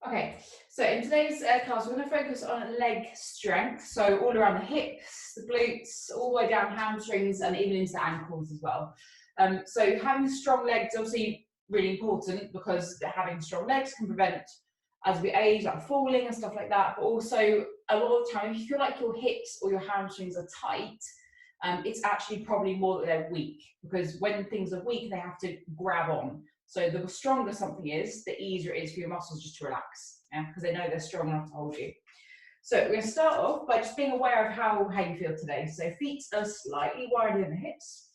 Okay, so in today's class, we're going to focus on leg strength. So all around the hips, the glutes, all the way down hamstrings, and even into the ankles as well. So having strong legs is obviously really important because having strong legs can prevent, as we age, like falling and stuff like that. But also, a lot of the time, if you feel like your hips or your hamstrings are tight, it's actually probably more that they're weak, because when things are weak, they have to grab on. So the stronger something is, the easier it is for your muscles just to relax, because they know they're strong enough to hold you. So we're going to start off by just being aware of how you feel today. So feet are slightly wider than the hips.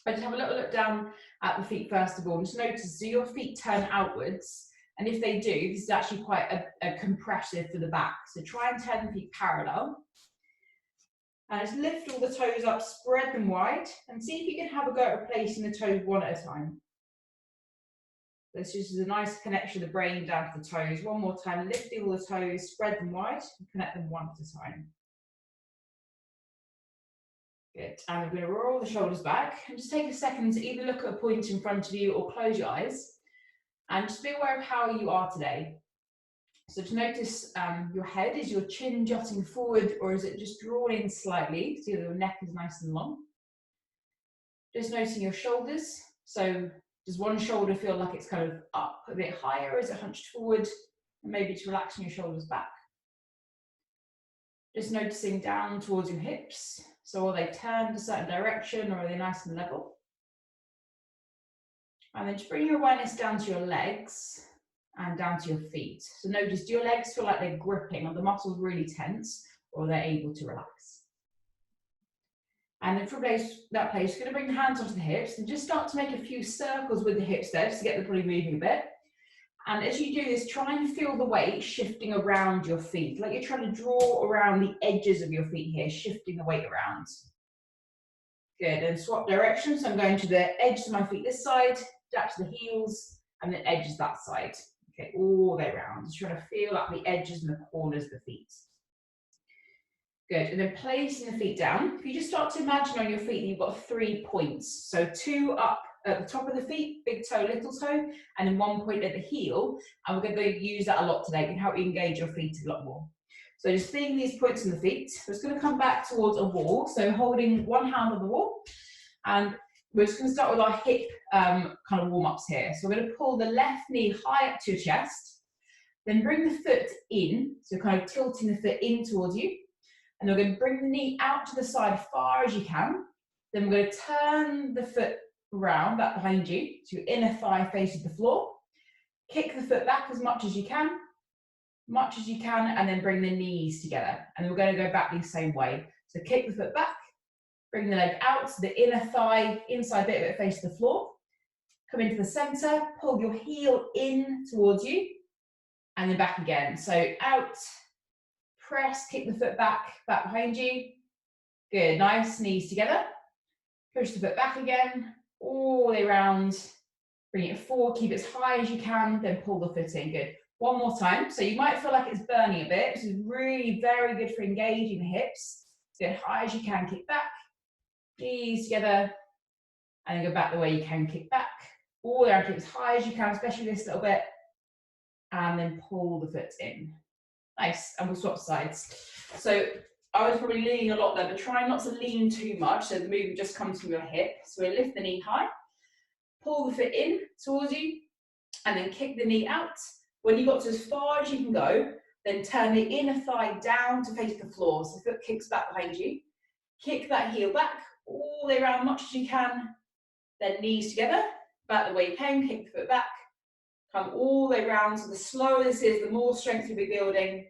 I just have a little look down at the feet first of all. Just notice, do your feet turn outwards? And if they do, this is actually quite a compressive for the back. So try and turn the feet parallel. And just lift all the toes up, spread them wide, and see if you can have a go at replacing the toes one at a time. This is a nice connection of the brain down to the toes. One more time, lifting all the toes, spread them wide, and connect them one at a time. Good, and we're going to roll the shoulders back, and just take a second to either look at a point in front of you or close your eyes, and just be aware of how you are today. So just notice your head, is your chin jutting forward, or is it just drawn in slightly, so your neck is nice and long? Just noticing your shoulders, so does one shoulder feel like it's kind of up a bit higher, or is it hunched forward? And maybe just relaxing your shoulders back. Just noticing down towards your hips, so are they turned a certain direction, or are they nice and level? And then just bring your awareness down to your legs and down to your feet. So notice, do your legs feel like they're gripping, or the muscles really tense, or they're able to relax? And then from that place, you're going to bring the hands onto the hips and just start to make a few circles with the hips there, just to get the body moving a bit. And as you do this, try and feel the weight shifting around your feet, like you're trying to draw around the edges of your feet here, shifting the weight around. Good, and swap directions. So I'm going to the edges of my feet this side, back to the heels, and then edges that side. Okay, all the way around. Just trying to feel like the edges and the corners of the feet. Good, and then placing the feet down. If you just start to imagine on your feet that you've got 3 points. So 2 up at the top of the feet, big toe, little toe, and then 1 point at the heel. And we're going to use that a lot today. It can help you engage your feet a lot more. So just feeling these points in the feet. We're just going to come back towards a wall. So holding one hand on the wall. And we're just going to start with our hip kind of warm-ups here. So we're going to pull the left knee high up to your chest. Then bring the foot in. So kind of tilting the foot in towards you. And we're going to bring the knee out to the side as far as you can. Then we're going to turn the foot around, back behind you, so your inner thigh faces the floor. Kick the foot back as much as you can, and then bring the knees together. And we're going to go back the same way. So kick the foot back, bring the leg out, so the inner thigh, inside bit of it faces the floor. Come into the center, pull your heel in towards you, and then back again. So out, press, kick the foot back behind you. Good, nice, knees together. Push the foot back again, all the way around. Bring it forward, keep it as high as you can, then pull the foot in. Good. One more time. So you might feel like it's burning a bit. This is really very good for engaging the hips. Get high as you can, kick back. Knees together, and then go back the way you can, kick back. All the way around, keep as high as you can, especially this little bit. And then pull the foot in. Nice, and we'll swap sides. So I was probably leaning a lot there, but try not to lean too much, so the movement just comes from your hip. So we lift the knee high, pull the foot in towards you, and then kick the knee out. When you got to as far as you can go, then turn the inner thigh down to face the floor, so the foot kicks back behind you. Kick that heel back, all the way around as much as you can, then knees together, back the way you can, kick the foot back. Come all the way around, so the slower this is, the more strength you'll be building.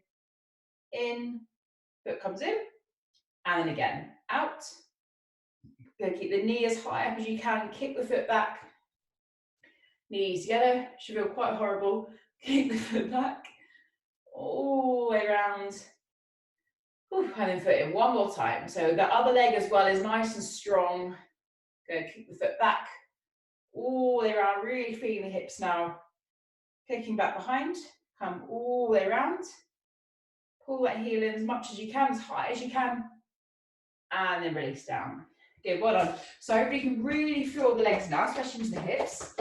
In, foot comes in, and then again, out. Go keep the knee as high up as you can, kick the foot back. Knees together, should feel quite horrible. Kick the foot back, all the way around. And then foot in one more time. So the other leg as well is nice and strong. Go kick the foot back, all the way around, really feeling the hips now. Kicking back behind, come all the way around. Pull that heel in as much as you can, as high as you can, and then release down. Good, well done. So hopefully you can really feel the legs now, especially into the hips.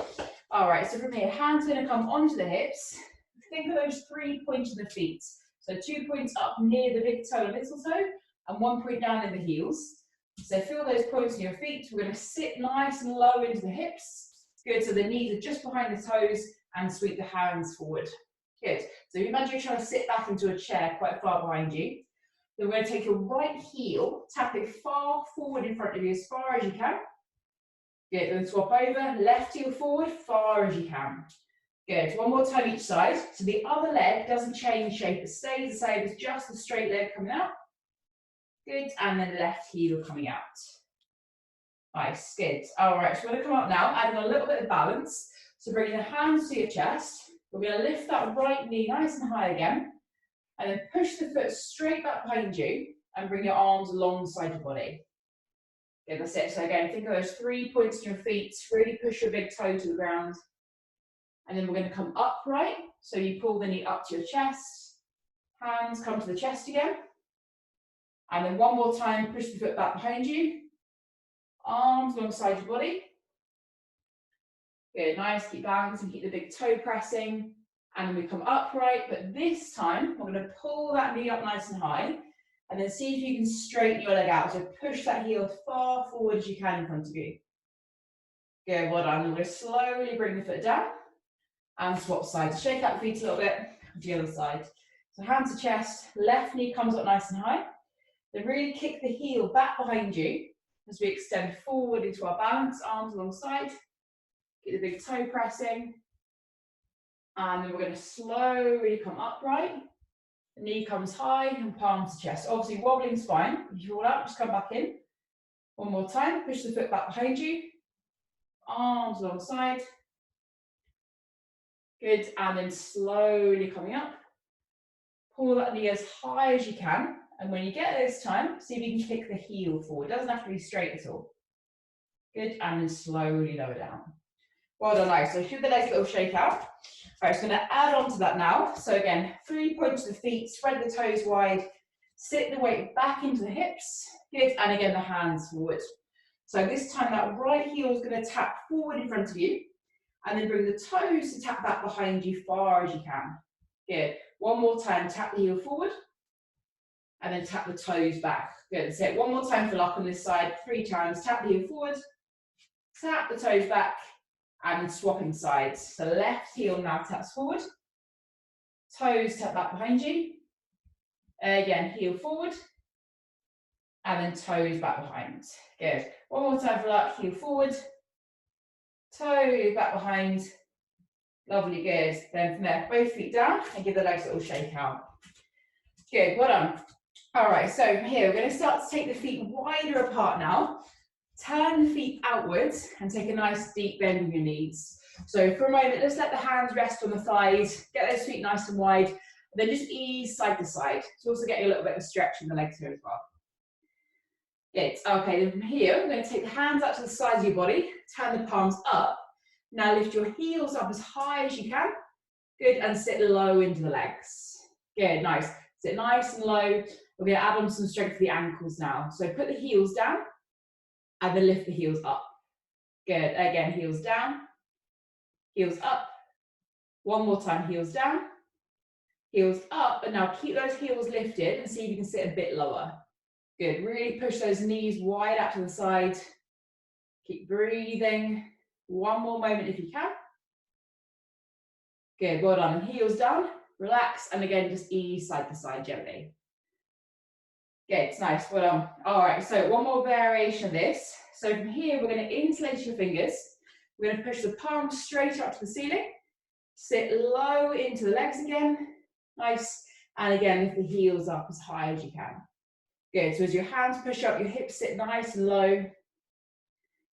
All right, so from here, hands are going to come onto the hips. think of those 3 points of the feet. So 2 points up near the big toe and little toe, and 1 point down in the heels. So feel those points in your feet. We're going to sit nice and low into the hips. Good, so the knees are just behind the toes, and sweep the hands forward. Good, so imagine you're trying to sit back into a chair quite far behind you. Then we're going to take your right heel, tap it far forward in front of you as far as you can. Good, then swap over, left heel forward, far as you can. Good, one more time each side. So the other leg doesn't change shape, it stays the same, it's just the straight leg coming out. Good, and then left heel coming out. Nice, good. All right, so we're going to come up now, adding a little bit of balance. So bring your hands to your chest. We're going to lift that right knee nice and high again. And then push the foot straight back behind you and bring your arms alongside your body. Good, that's it. So again, think of those 3 points in your feet. Really push your big toe to the ground. And then we're going to come upright. So you pull the knee up to your chest. Hands come to the chest again. And then one more time, push the foot back behind you. Arms alongside your body. Good, nice, keep balance and keep the big toe pressing. And then we come upright, but this time, we're going to pull that knee up nice and high. And then see if you can straighten your leg out. So push that heel as far forward as you can in front of you. Good, well done. We're going to slowly bring the foot down. And swap sides. Shake out the feet a little bit to the other side. So hand to chest, left knee comes up nice and high. Then really kick the heel back behind you as we extend forward into our balance, arms alongside. Get the big toe pressing. And then we're going to slowly come upright. The knee comes high and palms to chest. Obviously wobbling spine. If you fall out, just come back in. One more time, push the foot back behind you. Arms alongside. Good, and then slowly coming up. Pull that knee as high as you can. And when you get this time, see if you can kick the heel forward. It doesn't have to be straight at all. Good, and then slowly lower down. Well done, nice. So give the legs a little shake out. All right, so I'm going to add on to that now. So again, 3 points to the feet, spread the toes wide, sit the weight back into the hips. Good, and again, the hands forward. So this time that right heel is going to tap forward in front of you, and then bring the toes to tap back behind you far as you can. Good. One more time, tap the heel forward, and then tap the toes back. Good. So one more time for luck on this side, 3 times. Tap the heel forward, tap the toes back, and swapping sides. So left heel now taps forward, toes tap back behind you. Again, heel forward, and then toes back behind. Good. One more time for luck, heel forward, toe back behind. Lovely, good. Then from there, both feet down and give the legs a little shake out. Good, well done. All right, so from here, we're going to start to take the feet wider apart now. Turn the feet outwards and take a nice deep bend in your knees. So for a moment, let's let the hands rest on the thighs. Get those feet nice and wide. And then just ease side to side. So also get you a little bit of a stretch in the legs here as well. Good. Okay, then from here, we're going to take the hands up to the sides of your body. Turn the palms up. Now lift your heels up as high as you can. Good, and sit low into the legs. Good, nice. Sit nice and low. We're going to add on some strength for the ankles now. So put the heels down and then lift the heels up. Good, again, heels down, heels up. One more time, heels down, heels up. And now keep those heels lifted and see if you can sit a bit lower. Good, really push those knees wide out to the side. Keep breathing. One more moment if you can. Good, well done. Heels down, relax, and again, just ease side to side gently. Good, it's nice, well done. All right, so one more variation of this. So from here, we're going to interlace your fingers. We're going to push the palms straight up to the ceiling. Sit low into the legs again. Nice. And again, lift the heels up as high as you can. Good, so as your hands push up, your hips sit nice and low.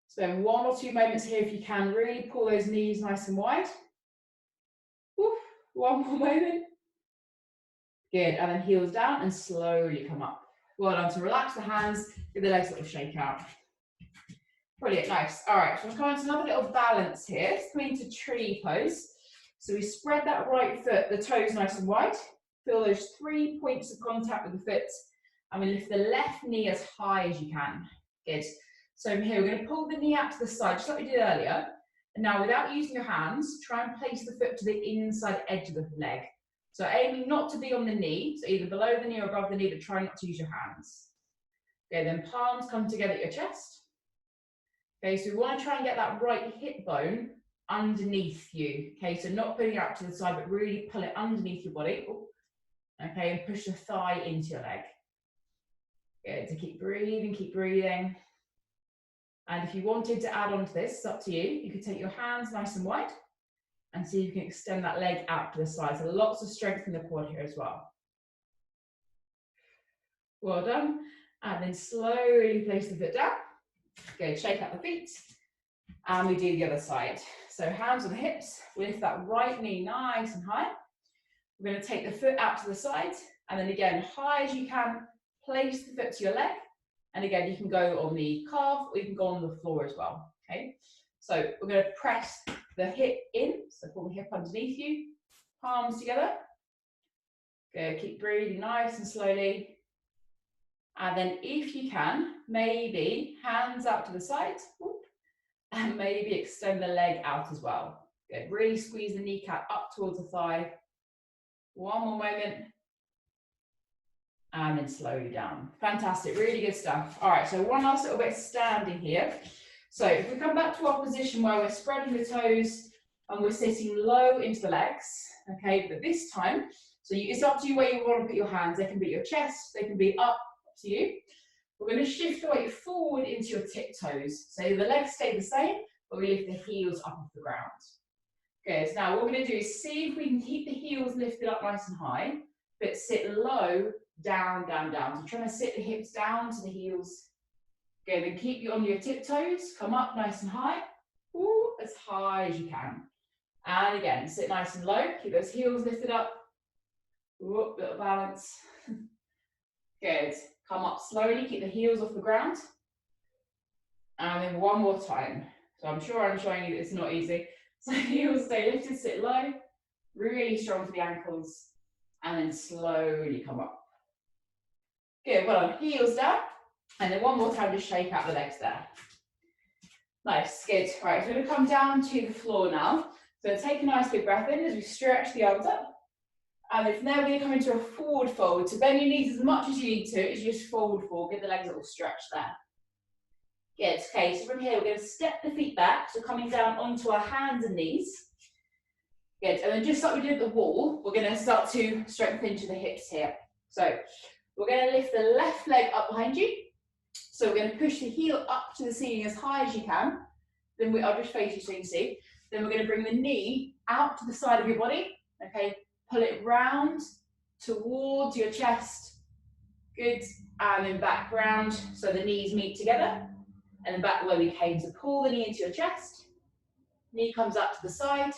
Spend 1 or 2 moments here if you can. Really pull those knees nice and wide. Woo. One more moment. Good, and then heels down and slowly come up. Well done. So relax the hands, give the legs a little shake out. Brilliant, nice. All right, so we're coming to another little balance here. It's coming to tree pose. So we spread that right foot, the toes nice and wide. Feel those 3 points of contact with the foot. And we lift the left knee as high as you can. Good. So from here, we're going to pull the knee out to the side, just like we did earlier. Now, without using your hands, try and place the foot to the inside edge of the leg. So aiming not to be on the knee, so either below the knee or above the knee, but try not to use your hands. Okay, then palms come together at your chest. Okay, so we want to try and get that right hip bone underneath you. Okay, so not putting it out to the side, but really pull it underneath your body. Okay, and push the thigh into your leg. Good, to keep breathing, keep breathing. And if you wanted to add on to this, it's up to you. You could take your hands nice and wide and see if you can extend that leg out to the side. So lots of strength in the quad here as well. Well done. And then slowly place the foot down. Good, shake out the feet. And we do the other side. So hands on the hips, we lift that right knee nice and high. We're going to take the foot out to the side. And then again, high as you can, place the foot to your leg. And again, you can go on the calf or you can go on the floor as well. Okay, so we're going to press the hip in. So pull the hip underneath you, palms together. Good, keep breathing nice and slowly. And then if you can, maybe hands out to the side. And maybe extend the leg out as well. Good, really squeeze the kneecap up towards the thigh. One more moment. And then slowly down. Fantastic, really good stuff. All right, so one last little bit standing here. So if we come back to our position where we're spreading the toes and we're sitting low into the legs, okay, but this time, so it's up to you where you want to put your hands. They can be at your chest, they can be up to you. We're going to shift the weight forward into your tiptoes. So the legs stay the same, but we lift the heels up off the ground. Good, now what we're going to do is see if we can keep the heels lifted up nice and high, but sit low, down, down, down. So trying to sit the hips down to the heels. Good, then keep you on your tiptoes, come up nice and high, as high as you can. And again, sit nice and low, keep those heels lifted up. Little balance. Good, come up slowly, keep the heels off the ground. And then one more time. So I'm sure I'm showing you that it's not easy. So heels stay lifted, sit low, really strong for the ankles, and then slowly come up. Good, well done, heels down, and then one more time, just shake out the legs there. Nice, good. Right, so we're going to come down to the floor now. So take a nice big breath in as we stretch the arms up. And then from there, we're going to come into a forward fold. So bend your knees as much as you need to, as you just forward fold, give the legs a little stretch there. Good, okay, so from here, we're going to step the feet back, so coming down onto our hands and knees. Good, and then just like we did at the wall, we're going to start to strengthen into the hips here. So we're going to lift the left leg up behind you. So we're going to push the heel up to the ceiling as high as you can. Then I'll just face you so you can see. Then we're going to bring the knee out to the side of your body. Okay, pull it round towards your chest. Good, and then back round so the knees meet together. And then back where we came. So pull the knee into your chest. Knee comes up to the side.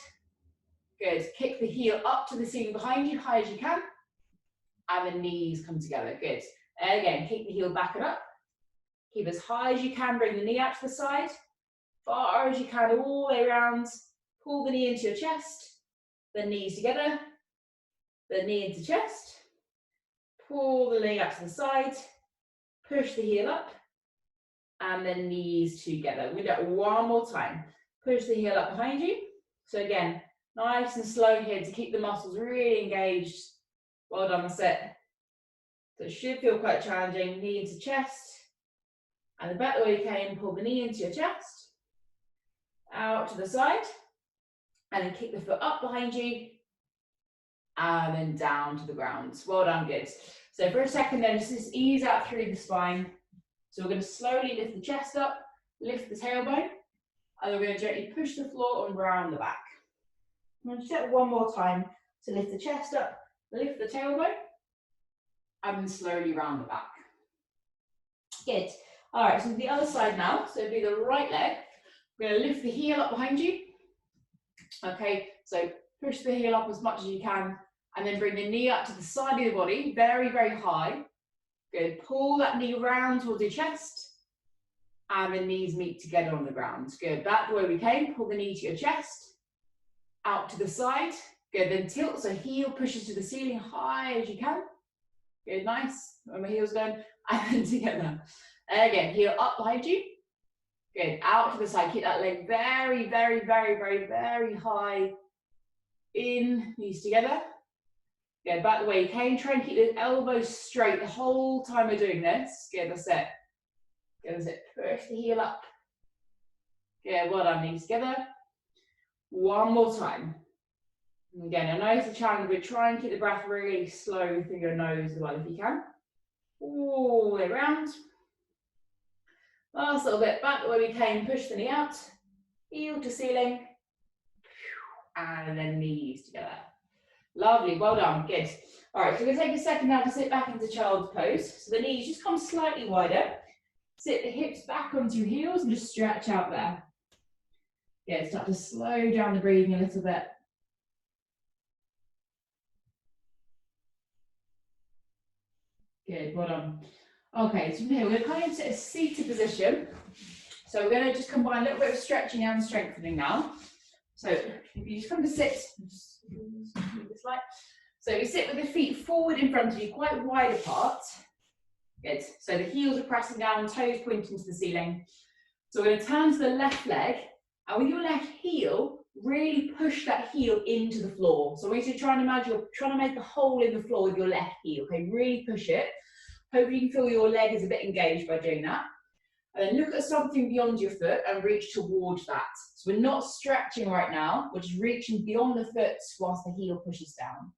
Good, kick the heel up to the ceiling behind you, high as you can. And the knees come together, good. And again, kick the heel back and up. Keep as high as you can, bring the knee out to the side. Far as you can, all the way around. Pull the knee into your chest. The knees together. The knee into chest. Pull the knee out to the side. Push the heel up. And then knees together. We'll do it one more time. Push the heel up behind you. So again, nice and slow here to keep the muscles really engaged. Well done, that's it. So it should feel quite challenging. Knee into chest. And then back the way you came, pull the knee into your chest. Out to the side. And then kick the foot up behind you. And then down to the ground. Well done, good. So for a second then, just ease out through the spine. So we're going to slowly lift the chest up, lift the tailbone, and then we're going to gently push the floor and round the back. I'm going to do it one more time. So lift the chest up, lift the tailbone, and then slowly round the back. Good. All right, so the other side now. So it'll be the right leg. We're going to lift the heel up behind you. Okay, so push the heel up as much as you can, and then bring the knee up to the side of your body, very, very high. Good, pull that knee round towards your chest, and the knees meet together on the ground. Good, back the way we came, pull the knee to your chest, out to the side. Good, then tilt, so heel pushes to the ceiling, high as you can. Good, nice, when my heel's going, and then together. Again, heel up behind you. Good, out to the side, keep that leg very, very, very, very, very high. In, knees together. Good, back the way you came. Try and keep the elbows straight the whole time we're doing this. Good, that's it. Good, that's it. Push the heel up. Good, well done, knees together. One more time. Again, I know it's a challenge, but try and keep the breath really slow through your nose as well if you can. All the way around. Last little bit, back the way we came, push the knee out, heel to ceiling, and then knees together. Lovely, well done, good. All right, so we're going to take a second now to sit back into child's pose. So the knees just come slightly wider. Sit the hips back onto your heels and just stretch out there. Good, start to slow down the breathing a little bit. Good, well done. Okay, so from here, we're going to come into a seated position. So we're going to just combine a little bit of stretching and strengthening now. So if you just come to sit, just move this light. So you sit with the feet forward in front of you, quite wide apart. Good. So the heels are pressing down, toes pointing to the ceiling. So we're going to turn to the left leg, and with your left heel, really push that heel into the floor. So I want you to try and imagine you're trying to make a hole in the floor with your left heel. Okay, really push it. Hopefully you can feel your leg is a bit engaged by doing that. And then look at something beyond your foot and reach towards that. So we're not stretching right now, we're just reaching beyond the foot whilst the heel pushes down.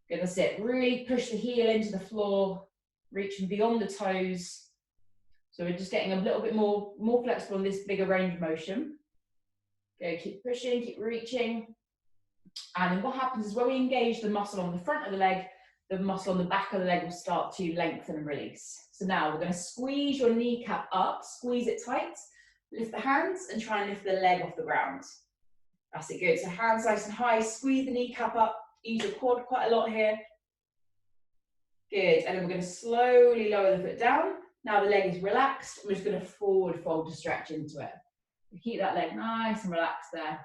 Good, that's it. Really push the heel into the floor, reaching beyond the toes. So we're just getting a little bit more flexible in this bigger range of motion. Go, keep pushing, keep reaching. And then what happens is when we engage the muscle on the front of the leg, the muscle on the back of the leg will start to lengthen and release. So now we're going to squeeze your kneecap up, squeeze it tight, lift the hands and try and lift the leg off the ground. That's it, good. So hands nice and high, squeeze the kneecap up, use your quad quite a lot here. Good, and then we're going to slowly lower the foot down. Now the leg is relaxed, we're just going to forward fold to stretch into it. Keep that leg nice and relaxed there.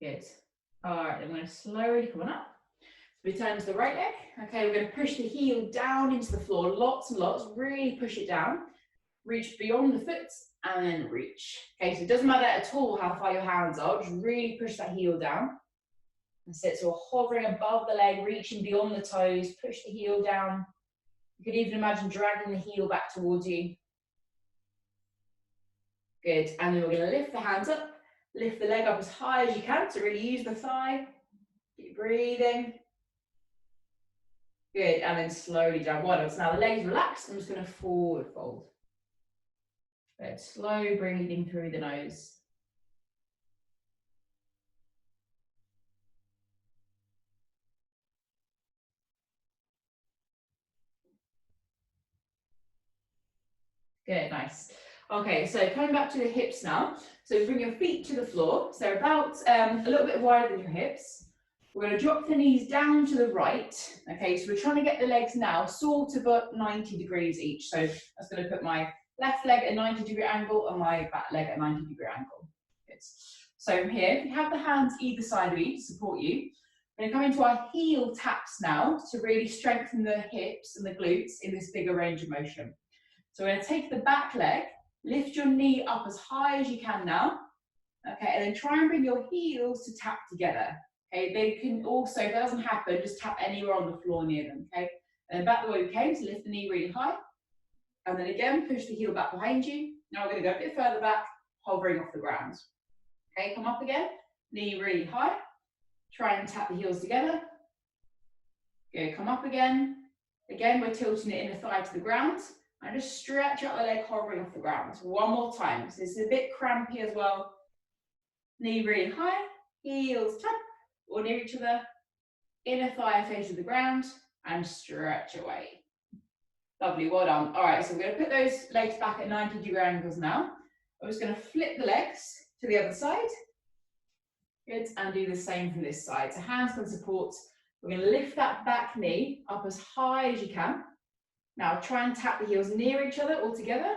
Good. All right, then we're going to slowly come on up. So we turn to the right leg. Okay, we're going to push the heel down into the floor, lots and lots, really push it down. Reach beyond the foot and then reach. Okay, so it doesn't matter at all how far your hands are, just really push that heel down. And sit, so we're hovering above the leg, reaching beyond the toes, push the heel down. You could even imagine dragging the heel back towards you. Good, and then we're going to lift the hands up, lift the leg up as high as you can, so really use the thigh. Keep breathing. Good, and then slowly down. Well, so now the legs relaxed, I'm just going to forward fold. Good, slow breathing through the nose. Good, nice. Okay, so coming back to the hips now. So bring your feet to the floor. So about a little bit wider than your hips. We're going to drop the knees down to the right. Okay, so we're trying to get the legs now sort of at 90 degrees each. So I'm going to put my left leg at a 90-degree angle and my back leg at a 90-degree angle. Good. So from here, if you have the hands either side of you to support you, we're going to come into our heel taps now to really strengthen the hips and the glutes in this bigger range of motion. So we're going to take the back leg, lift your knee up as high as you can now. Okay, and then try and bring your heels to tap together. Okay, they can also, if that doesn't happen, just tap anywhere on the floor near them. Okay, and then back the way we came, so lift the knee really high. And then again, push the heel back behind you. Now we're going to go a bit further back, hovering off the ground. Okay, come up again, knee really high. Try and tap the heels together. Good, come up again. Again, we're tilting the inner thigh to the ground. And just stretch out the leg hovering off the ground. One more time. So this is a bit crampy as well. Knee really high, heels tap, or near each other. Inner thigh face to the ground, and stretch away. Lovely, well done. All right, so we're going to put those legs back at 90-degree angles now. I'm just going to flip the legs to the other side. Good, and do the same from this side. So hands can support. We're going to lift that back knee up as high as you can. Now try and tap the heels near each other all together.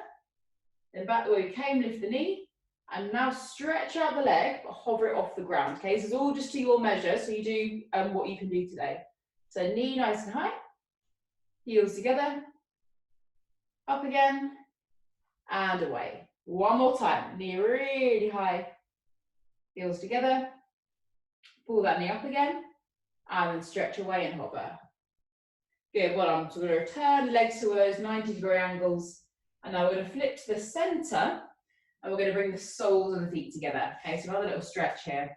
Then back the way we came, lift the knee. And now stretch out the leg, but hover it off the ground. Okay, this is all just to your measure, so you do what you can do today. So knee nice and high, heels together, up again, and away. One more time, knee really high, heels together, pull that knee up again, and then stretch away and hover. Good, well done. So we're going to return legs to those 90-degree angles, and now we're going to flip to the center, and we're going to bring the soles of the feet together. Okay, so another little stretch here.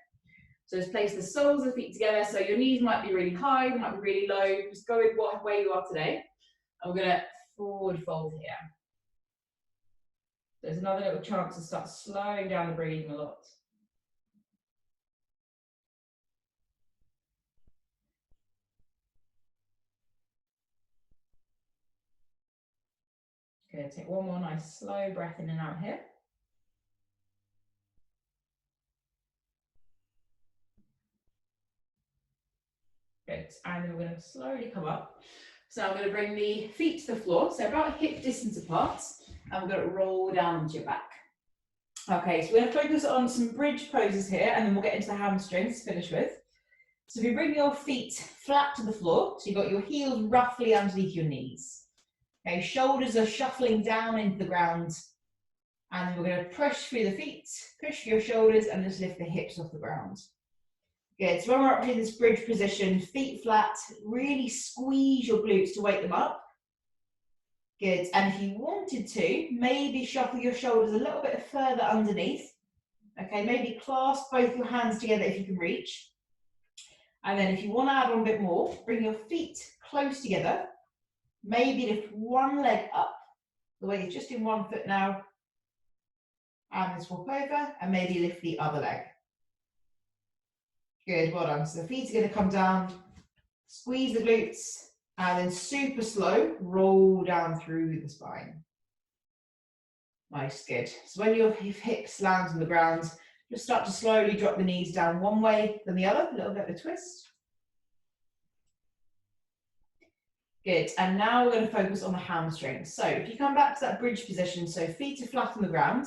So just place the soles of the feet together. So your knees might be really high, they might be really low. Just go with where you are today. And we're going to forward fold here. There's another little chance to start slowing down the breathing a lot. Good, take one more nice slow breath in and out here. Good, and then we're going to slowly come up. So I'm going to bring the feet to the floor, so about hip distance apart, and we're going to roll down onto your back. Okay, so we're going to focus on some bridge poses here, and then we'll get into the hamstrings to finish with. So if you bring your feet flat to the floor, so you've got your heels roughly underneath your knees. Okay, shoulders are shuffling down into the ground, and then we're going to push through the feet, push your shoulders, and just lift the hips off the ground. Good, so when we're up in this bridge position, feet flat, really squeeze your glutes to wake them up. Good, and if you wanted to, maybe shuffle your shoulders a little bit further underneath. Okay, maybe clasp both your hands together if you can reach. And then if you want to add on a bit more, bring your feet close together. Maybe lift one leg up, the way you're just in one foot now. And then swap over, and maybe lift the other leg. Good, well done. So the feet are going to come down, squeeze the glutes, and then super slow, roll down through the spine. Nice, good. So when your hips land on the ground, just start to slowly drop the knees down one way, then the other, a little bit of a twist. Good, and now we're going to focus on the hamstrings. So if you come back to that bridge position, so feet are flat on the ground.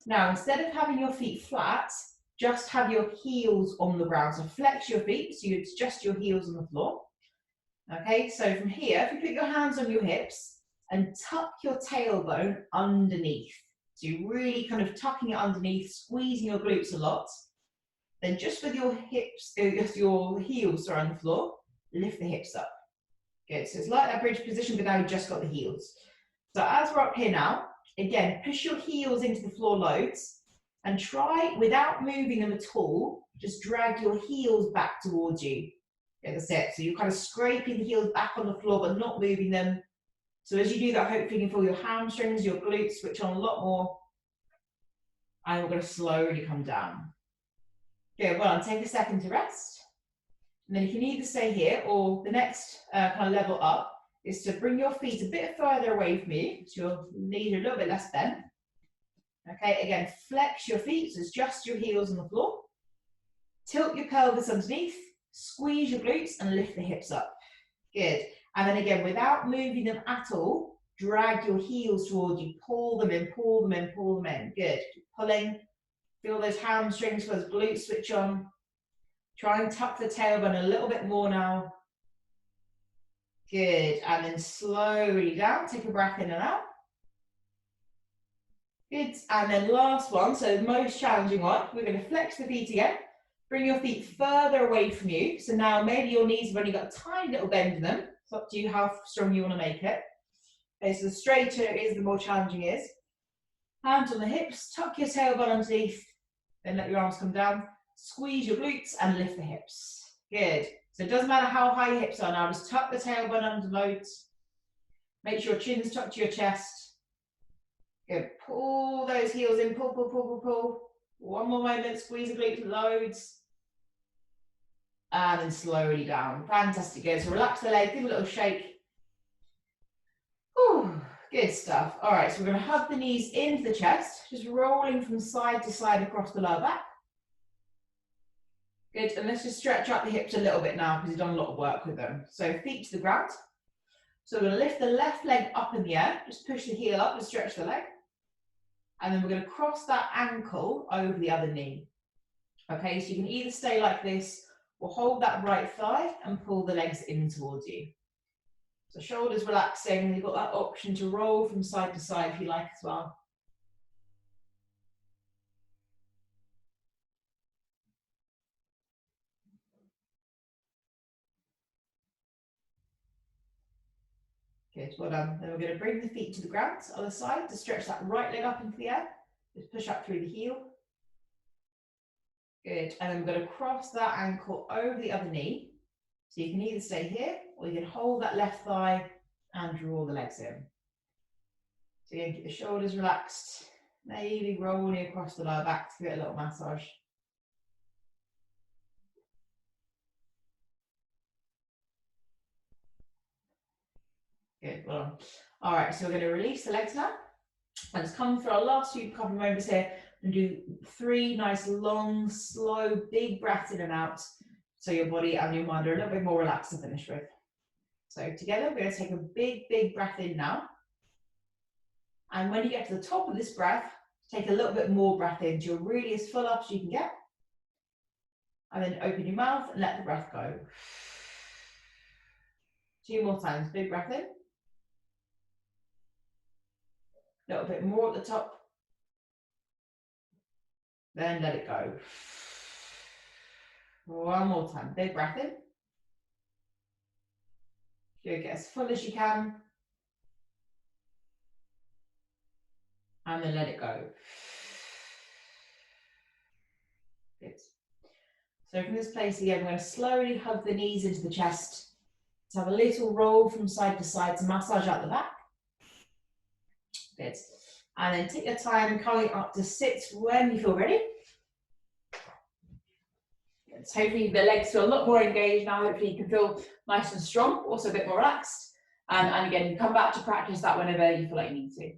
Now, instead of having your feet flat, just have your heels on the ground. So flex your feet, so you adjust your heels on the floor. Okay, so from here, if you put your hands on your hips and tuck your tailbone underneath. So you're really kind of tucking it underneath, squeezing your glutes a lot. Then just with your hips, your heels are on the floor, lift the hips up. Good, so it's like that bridge position, but now you've just got the heels. So as we're up here now, again, push your heels into the floor loads and try, without moving them at all, just drag your heels back towards you. Yeah, that's it. So you're kind of scraping the heels back on the floor, but not moving them. So as you do that, hopefully you can feel your hamstrings, your glutes switch on a lot more. And we're going to slowly come down. Good, well, take a second to rest. And then you can either stay here, or the next kind of level up is to bring your feet a bit further away from you, so your knees are a little bit less bent. Okay, again, flex your feet, so it's just your heels on the floor. Tilt your pelvis underneath, squeeze your glutes, and lift the hips up. Good. And then again, without moving them at all, drag your heels towards you. Pull them in, pull them in, pull them in. Good. Pulling. Feel those hamstrings, those glutes switch on. Try and tuck the tailbone a little bit more now. Good. And then slowly down. Take a breath in and out. Good. And then last one, so the most challenging one. We're going to flex the feet again. Bring your feet further away from you. So now maybe your knees have only got a tiny little bend in them. It's up to you how strong you want to make it. Okay, so the straighter it is, the more challenging it is. Hands on the hips, tuck your tailbone underneath, then let your arms come down. Squeeze your glutes and lift the hips. Good. So it doesn't matter how high your hips are now, just tuck the tailbone under loads. Make sure your chin's tucked to your chest. Good. Pull those heels in, pull, pull, pull, pull, pull. One more moment, squeeze the glutes loads. And then slowly down. Fantastic, good. So relax the leg, give a little shake. Whew, good stuff. All right, so we're going to hug the knees into the chest, just rolling from side to side across the lower back. Good, and let's just stretch out the hips a little bit now because you've done a lot of work with them. So feet to the ground. So we're going to lift the left leg up in the air, just push the heel up and stretch the leg. And then we're going to cross that ankle over the other knee. Okay, so you can either stay like this or hold that right thigh and pull the legs in towards you. So shoulders relaxing, you've got that option to roll from side to side if you like as well. Good, well done. Then we're going to bring the feet to the ground, other side, to stretch that right leg up into the air. Just push up through the heel. Good, and then we're going to cross that ankle over the other knee. So you can either stay here, or you can hold that left thigh and draw the legs in. So again, keep the shoulders relaxed, maybe rolling across the lower back to get a little massage. Good, well done. All right, so we're going to release the legs now. Let's come through our last few couple of moments here and do 3 nice, long, slow, big breaths in and out. So your body and your mind are a little bit more relaxed to finish with. So together, we're going to take a big, big breath in now. And when you get to the top of this breath, take a little bit more breath in until you're really as full up as you can get. And then open your mouth and let the breath go. 2 more times, big breath in. A little bit more at the top. Then let it go. 1 more time, big breath in. Good, get as full as you can. And then let it go. Good. So from this place again, we're going to slowly hug the knees into the chest. Let's have a little roll from side to side to massage out the back. Good. And then take your time coming up to sit when you feel ready. Good. So hopefully the legs feel a lot more engaged now. Hopefully you can feel nice and strong, also a bit more relaxed. And again, you come back to practice that whenever you feel like you need to.